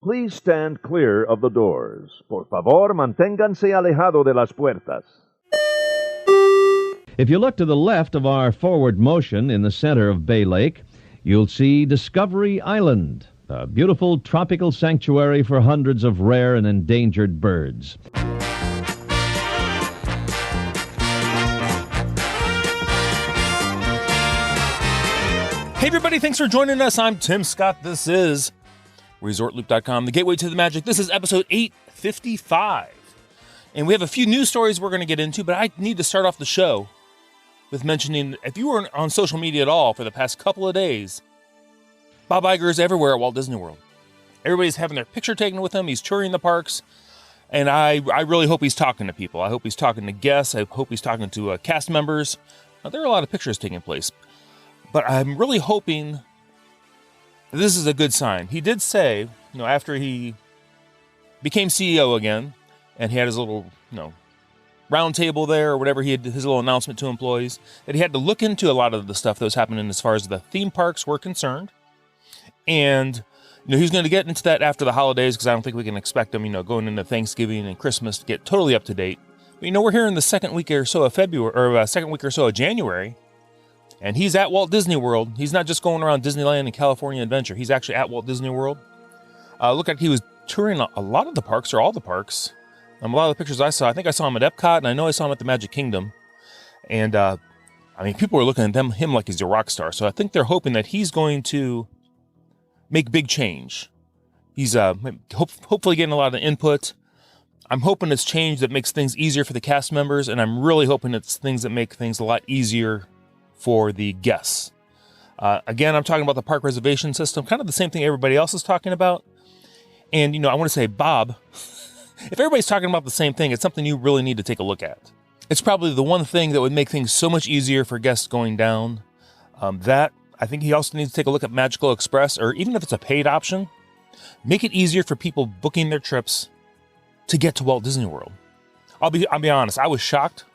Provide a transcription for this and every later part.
Please stand clear of the doors. Por favor, manténganse alejado de las puertas. If you look to the left of our forward motion in the center of Bay Lake, you'll see Discovery Island, a beautiful tropical sanctuary for hundreds of rare and endangered birds. Hey everybody, thanks for joining us. I'm Tim Scott. This is ResortLoop.com, the gateway to the magic. This is episode 855. And we have a few news stories we're going to get into, but I need to start off the show with mentioning, if you were on social media at all for the past couple of days, Bob Iger is everywhere at Walt Disney World. Everybody's having their picture taken with him. He's touring the parks. And I really hope he's talking to people. I hope he's talking to guests. I hope he's talking to cast members. There are a lot of pictures taking place. But I'm really hoping this is a good sign. He did say, after he became CEO again, and he had his little, round table there or whatever, he had his little announcement to employees, that he had to look into a lot of the stuff that was happening as far as the theme parks were concerned. And, he's going to get into that after the holidays, because I don't think we can expect him, going into Thanksgiving and Christmas to get totally up to date. But, we're here in the second week or so of February, or second week or so of January, and he's at Walt Disney World. He's not just going around Disneyland and California Adventure. He's actually at Walt Disney World. Looked like he was touring a lot of the parks, or all the parks. A lot of the pictures I saw, I think I saw him at Epcot, and I know I saw him at the Magic Kingdom. And, people are looking at him like he's a rock star. So I think they're hoping that he's going to make big change. He's hopefully getting a lot of input. I'm hoping it's change that makes things easier for the cast members, and I'm really hoping it's things that make things a lot easier for the guests. Again, I'm talking about the park reservation system, kind of the same thing everybody else is talking about. And, I want to say, Bob, if everybody's talking about the same thing, it's something you really need to take a look at. It's probably the one thing that would make things so much easier for guests going down. I think he also needs to take a look at Magical Express, or even if it's a paid option, make it easier for people booking their trips to get to Walt Disney World. I'll be honest, I was shocked.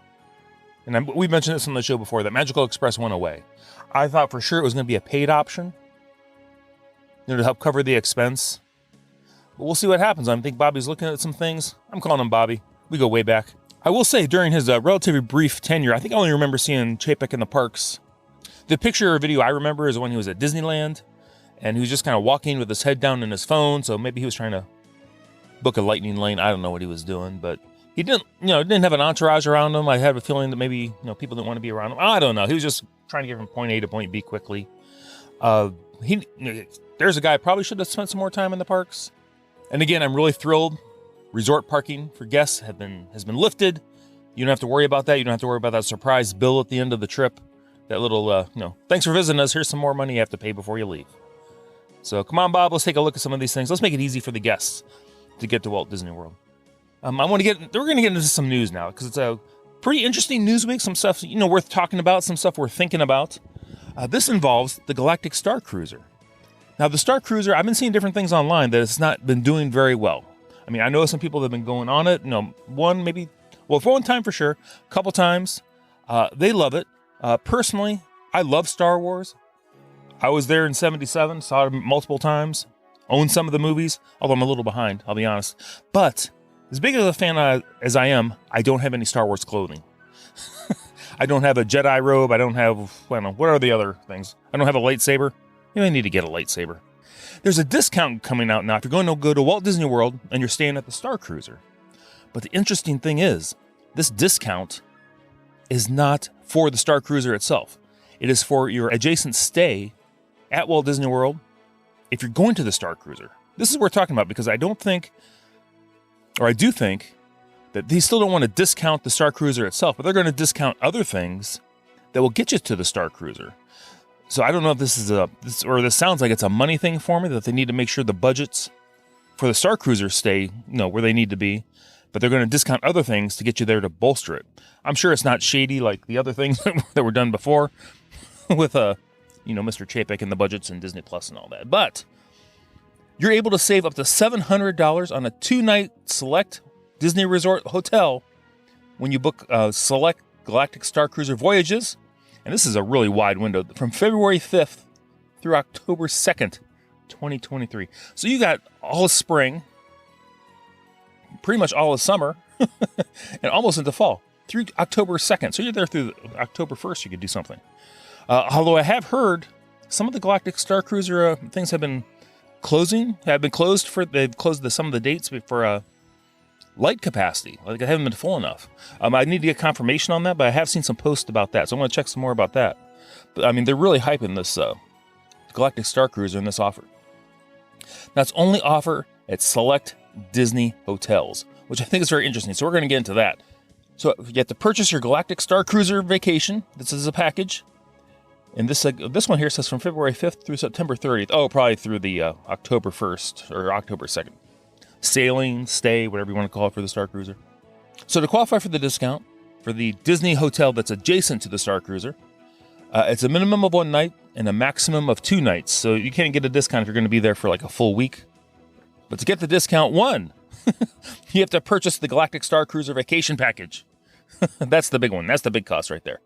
And we mentioned this on the show before, that Magical Express went away. I thought for sure it was going to be a paid option, to help cover the expense. But we'll see what happens. I think Bobby's looking at some things. I'm calling him Bobby. We go way back. I will say, during his relatively brief tenure, I think I only remember seeing Chapek in the parks. The picture or video I remember is when he was at Disneyland, and he was just kind of walking with his head down in his phone, so maybe he was trying to book a lightning lane. I don't know what he was doing, but he didn't have an entourage around him. I had a feeling that maybe, people didn't want to be around him. I don't know. He was just trying to get from point A to point B quickly. There's a guy probably should have spent some more time in the parks. And again, I'm really thrilled. Resort parking for guests has been lifted. You don't have to worry about that. You don't have to worry about that surprise bill at the end of the trip. That little, thanks for visiting us. Here's some more money you have to pay before you leave. So come on, Bob. Let's take a look at some of these things. Let's make it easy for the guests to get to Walt Disney World. We're going to get into some news now, because it's a pretty interesting news week. Some stuff, worth talking about, some stuff we're thinking about. This involves the Galactic Star Cruiser. Now, the Star Cruiser, I've been seeing different things online that it's not been doing very well. I know some people that have been going on it, for one time for sure, a couple times. They love it. Personally, I love Star Wars. I was there in 77, saw it multiple times, owned some of the movies, although I'm a little behind, I'll be honest. But as big of a fan as I am, I don't have any Star Wars clothing. I don't have a Jedi robe. I don't have, what are the other things? I don't have a lightsaber. You may need to get a lightsaber. There's a discount coming out now if you're going to go to Walt Disney World and you're staying at the Star Cruiser. But the interesting thing is, this discount is not for the Star Cruiser itself. It is for your adjacent stay at Walt Disney World if you're going to the Star Cruiser. This is what we're talking about, because I do think that they still don't want to discount the Star Cruiser itself, but they're going to discount other things that will get you to the Star Cruiser. So I don't know if this sounds like it's a money thing for me, that they need to make sure the budgets for the Star Cruiser stay, where they need to be, but they're going to discount other things to get you there to bolster it. I'm sure it's not shady like the other things that were done before with, Mr. Chapek and the budgets and Disney Plus and all that. But you're able to save up to $700 on a 2-night select Disney Resort hotel when you book select Galactic Star Cruiser voyages. And this is a really wide window, from February 5th through October 2nd, 2023. So you got all of spring, pretty much all of summer, and almost into fall through October 2nd. So you're there through October 1st. You could do something. Although I have heard some of the Galactic Star Cruiser things have been closed they've closed some of the dates for light capacity. Like, I haven't been full enough. I need to get confirmation on that, but I have seen some posts about that, so I'm going to check some more about that. But I mean, they're really hyping this Galactic Star Cruiser in this offer. That's only offer at select Disney hotels, which I think is very interesting. So we're going to get into that. So you have to purchase your Galactic Star Cruiser vacation. This is a package. And this one here says from February 5th through September 30th. Oh, probably through the October 1st or October 2nd. Sailing, stay, whatever you want to call it for the Star Cruiser. So to qualify for the discount, for the Disney hotel that's adjacent to the Star Cruiser, it's a minimum of 1 night and a maximum of 2 nights. So you can't get a discount if you're going to be there for like a full week. But to get the discount one, you have to purchase the Galactic Star Cruiser vacation package. That's the big one. That's the big cost right there.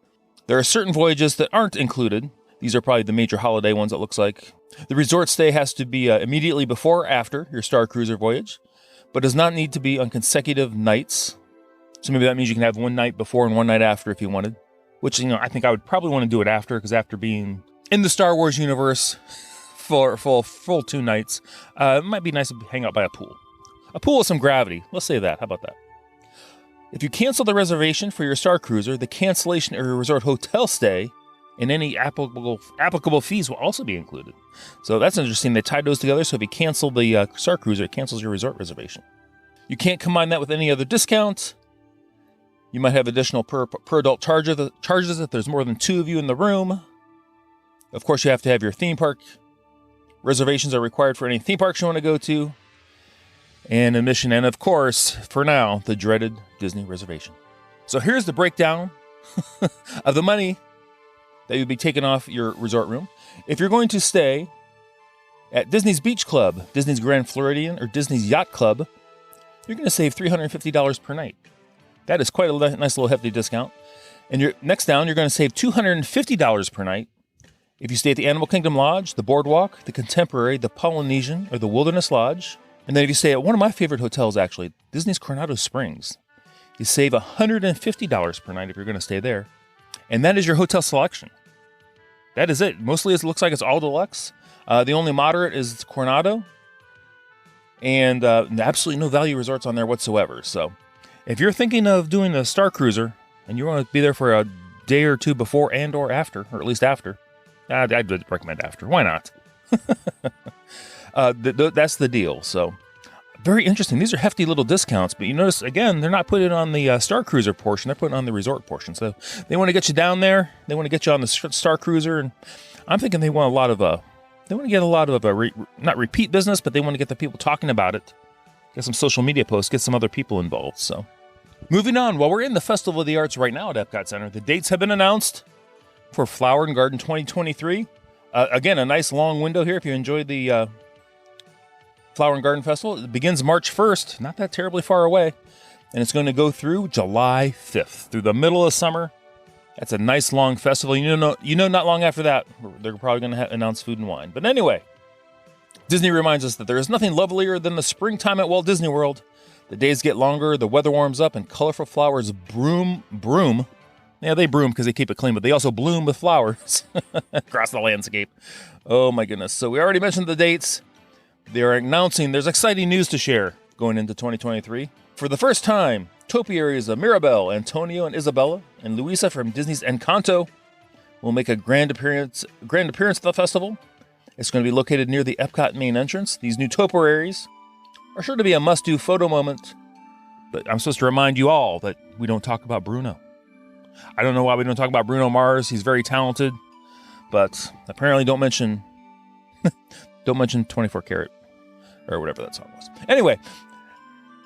There are certain voyages that aren't included. These are probably the major holiday ones, it looks like. The resort stay has to be immediately before or after your Star Cruiser voyage, but does not need to be on consecutive nights. So maybe that means you can have 1 night before and 1 night after if you wanted. Which, I think I would probably want to do it after, because after being in the Star Wars universe for full 2 nights, it might be nice to hang out by a pool. A pool with some gravity. Let's say that. How about that? If you cancel the reservation for your Star Cruiser, the cancellation of your resort hotel stay and any applicable fees will also be included. So that's interesting. They tied those together, so if you cancel the Star Cruiser, it cancels your resort reservation. You can't combine that with any other discount. You might have additional per adult charges if there's more than 2 of you in the room. Of course, you have to have your theme park. Reservations are required for any theme parks you want to go to. And admission, and of course, for now, the dreaded Disney reservation. So here's the breakdown of the money that you'd be taking off your resort room. If you're going to stay at Disney's Beach Club, Disney's Grand Floridian, or Disney's Yacht Club, you're going to save $350 per night. That is quite a nice little hefty discount. And next down, you're going to save $250 per night if you stay at the Animal Kingdom Lodge, the Boardwalk, the Contemporary, the Polynesian, or the Wilderness Lodge. And then if you stay at one of my favorite hotels, actually, Disney's Coronado Springs, you save $150 per night if you're going to stay there. And that is your hotel selection. That is it. Mostly it looks like it's all deluxe. The only moderate is Coronado. And absolutely no value resorts on there whatsoever. So if you're thinking of doing the Star Cruiser and you want to be there for a day or two before and or after, or at least after, I'd recommend after. Why not? That's the deal. So very interesting. These are hefty little discounts, but you notice, again, they're not putting it on the Star Cruiser portion. They're putting it on the resort portion. So they want to get you down there. They want to get you on the Star Cruiser. And I'm thinking they want to get a lot of not repeat business, but they want to get the people talking about it. Get some social media posts, get some other people involved. So moving on, while we're in the Festival of the Arts right now at Epcot Center, the dates have been announced for Flower and Garden 2023. Again, a nice long window here if you enjoyed the Flower and Garden Festival. It begins March 1st, not that terribly far away, and it's going to go through July 5th, through the middle of summer. That's a nice long festival. You know, not long after that, they're probably going to announce food and wine. But anyway, Disney reminds us that there is nothing lovelier than the springtime at Walt Disney World. The days get longer, the weather warms up, and colorful flowers broom. Yeah, they broom because they keep it clean, but they also bloom with flowers across the landscape. Oh my goodness. So we already mentioned the dates. They're announcing there's exciting news to share going into 2023. For the first time, topiaries of Mirabelle, Antonio, and Isabella, and Luisa from Disney's Encanto will make a grand appearance at the festival. It's going to be located near the Epcot main entrance. These new topiaries are sure to be a must-do photo moment, but I'm supposed to remind you all that we don't talk about Bruno. I don't know why we don't talk about Bruno Mars. He's very talented, but apparently don't mention 24 Karat or whatever that song was. Anyway,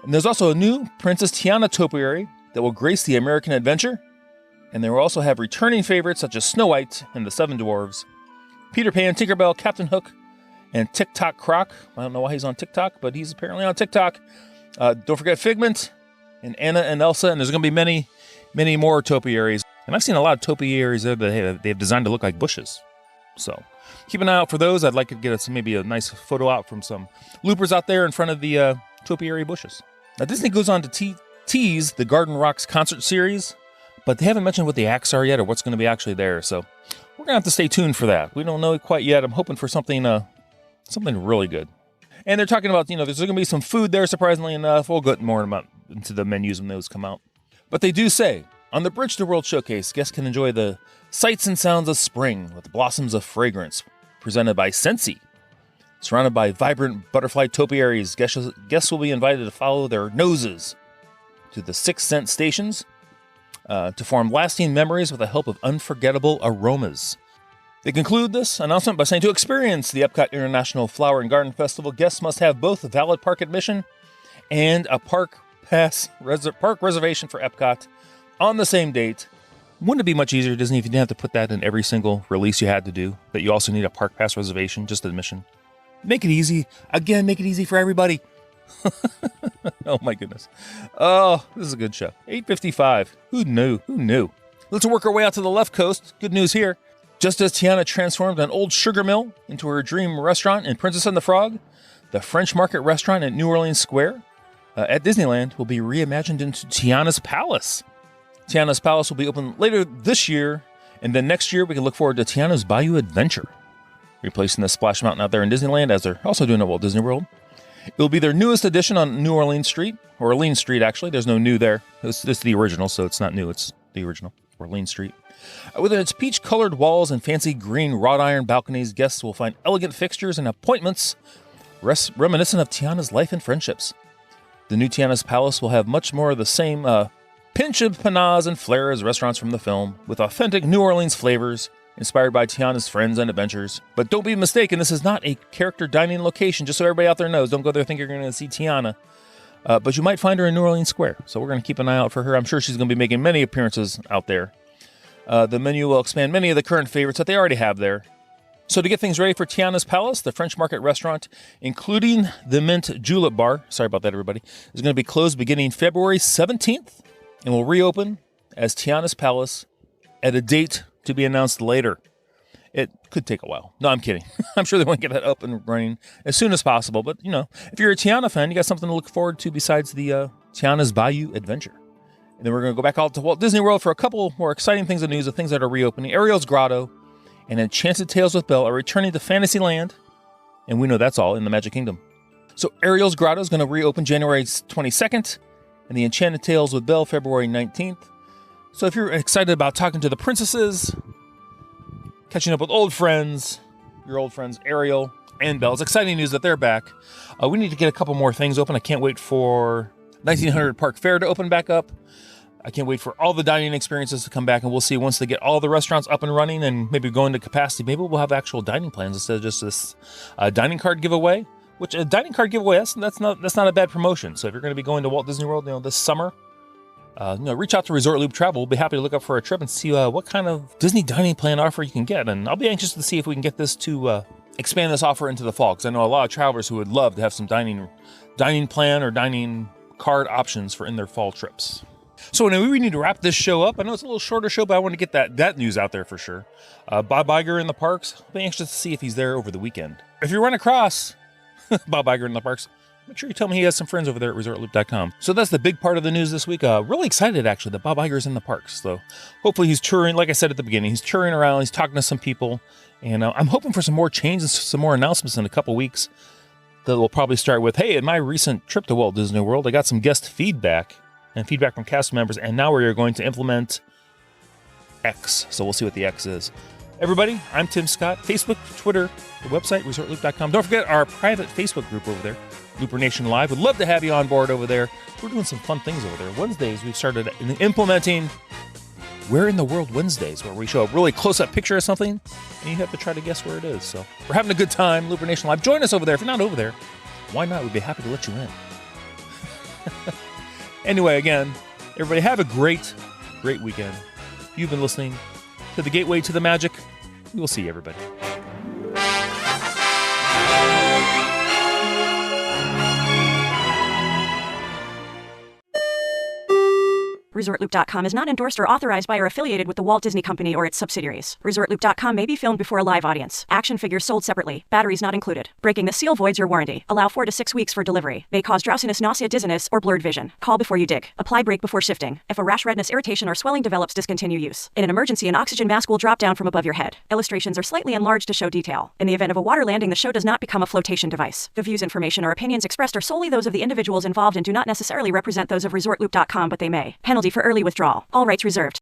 and there's also a new Princess Tiana topiary that will grace the American adventure, and they will also have returning favorites such as Snow White and the Seven Dwarves, Peter Pan, Tinkerbell, Captain Hook, and TikTok Croc. I don't know why he's on TikTok, but he's apparently on TikTok. Don't forget Figment and Anna and Elsa, and there's going to be many more topiaries. And I've seen a lot of topiaries there that they have designed to look like bushes. So keep an eye out for those. I'd like to get us maybe a nice photo out from some loopers out there in front of the topiary bushes. Now, Disney goes on to tease the Garden Rocks concert series, but they haven't mentioned what the acts are yet or what's going to be actually there. So we're going to have to stay tuned for that. We don't know it quite yet. I'm hoping for something really good. And they're talking about, there's going to be some food there, surprisingly enough. We'll get more into the menus when those come out. But they do say, on the Bridge to World Showcase, guests can enjoy the sights and sounds of spring with blossoms of fragrance, presented by Scentsy. Surrounded by vibrant butterfly topiaries, guests will be invited to follow their noses to the 6 scent stations to form lasting memories with the help of unforgettable aromas. They conclude this announcement by saying, to experience the Epcot International Flower and Garden Festival, guests must have both a valid park admission and a park reservation for Epcot on the same date. Wouldn't it be much easier, Disney, if you didn't have to put that in every single release you had to do, that you also need a park pass reservation, just admission? Make it easy. Again, make it easy for everybody. Oh, my goodness. Oh, this is a good show. 8:55. Who knew? Let's work our way out to the left coast. Good news here. Just as Tiana transformed an old sugar mill into her dream restaurant in Princess and the Frog, the French Market restaurant at New Orleans Square at Disneyland will be reimagined into Tiana's Palace. Tiana's Palace will be open later this year, and then next year we can look forward to Tiana's Bayou Adventure, replacing the Splash Mountain out there in Disneyland, as they're also doing at Walt Disney World. It will be their newest addition on New Orleans Street, or Orleans Street, actually. There's no new there. It's the original, so it's not new. It's the original, Orleans Street. With its peach-colored walls and fancy green wrought iron balconies, guests will find elegant fixtures and appointments reminiscent of Tiana's life and friendships. The new Tiana's Palace will have much more of the same pinch of panache and flair as restaurants from the film, with authentic New Orleans flavors inspired by Tiana's friends and adventures. But don't be mistaken, this is not a character dining location, just so everybody out there knows. Don't go there thinking you're going to see Tiana. But you might find her in New Orleans Square, so we're going to keep an eye out for her. I'm sure she's going to be making many appearances out there. The menu will expand many of the current favorites that they already have there. So to get things ready for Tiana's Palace, the French Market restaurant, including the Mint Julep Bar, sorry about that, everybody, is going to be closed beginning February 17th and will reopen as Tiana's Palace at a date to be announced later. It could take a while. No, I'm kidding. I'm sure they want to get that up and running as soon as possible. But, if you're a Tiana fan, you got something to look forward to besides the Tiana's Bayou Adventure. And then we're going to go back out to Walt Disney World for a couple more exciting things of news, the things that are reopening. Ariel's Grotto and Enchanted Tales with Belle are returning to Fantasyland, and we know that's all in the Magic Kingdom. So Ariel's Grotto is going to reopen January 22nd, and the Enchanted Tales with Belle February 19th. So if you're excited about talking to the princesses, catching up with old friends, your old friends Ariel and Belle, it's exciting news that they're back. We need to get a couple more things open. I can't wait for 1900 Park Fair to open back up. I can't wait for all the dining experiences to come back, and we'll see once they get all the restaurants up and running and maybe go into capacity. Maybe we'll have actual dining plans instead of just this dining card giveaway. Which a dining card giveaway, that's not a bad promotion. So if you're going to be going to Walt Disney World, this summer, reach out to Resort Loop Travel. We'll be happy to look up for a trip and see what kind of Disney dining plan offer you can get. And I'll be anxious to see if we can get this to expand this offer into the fall, because I know a lot of travelers who would love to have some dining plan or dining card options for in their fall trips. So anyway, we need to wrap this show up. I know it's a little shorter show, but I want to get that news out there for sure. Bob Iger in the parks. I'll be anxious to see if he's there over the weekend. If you run across Bob Iger in the parks, make sure you tell me he has some friends over there at ResortLoop.com. So that's the big part of the news this week. Really excited, actually, that Bob Iger's in the parks. So hopefully he's touring, like I said at the beginning, he's touring around, he's talking to some people, and I'm hoping for some more changes, some more announcements in a couple weeks that will probably start with, hey, in my recent trip to Walt Disney World, I got some guest feedback and feedback from cast members, and now we are going to implement X. So we'll see what the X is. Everybody, I'm Tim Scott. Facebook, Twitter, the website, ResortLoop.com. Don't forget our private Facebook group over there, Looper Nation Live. We'd love to have you on board over there. We're doing some fun things over there. Wednesdays, we've started implementing Where in the World Wednesdays, where we show a really close-up picture of something, and you have to try to guess where it is. So we're having a good time, Looper Nation Live. Join us over there. If you're not over there, why not? We'd be happy to let you in. Anyway, again, everybody have a great weekend. You've been listening to The Gateway to the Magic. We will see everybody. ResortLoop.com is not endorsed or authorized by or affiliated with the Walt Disney Company or its subsidiaries. ResortLoop.com may be filmed before a live audience. Action figures sold separately. Batteries not included. Breaking this seal voids your warranty. Allow 4 to 6 weeks for delivery. May cause drowsiness, nausea, dizziness, or blurred vision. Call before you dig. Apply brake before shifting. If a rash, redness, irritation, or swelling develops, discontinue use. In an emergency, an oxygen mask will drop down from above your head. Illustrations are slightly enlarged to show detail. In the event of a water landing, the show does not become a flotation device. The views, information, or opinions expressed are solely those of the individuals involved and do not necessarily represent those of ResortLoop.com, but they may. Penalty for early withdrawal. All rights reserved.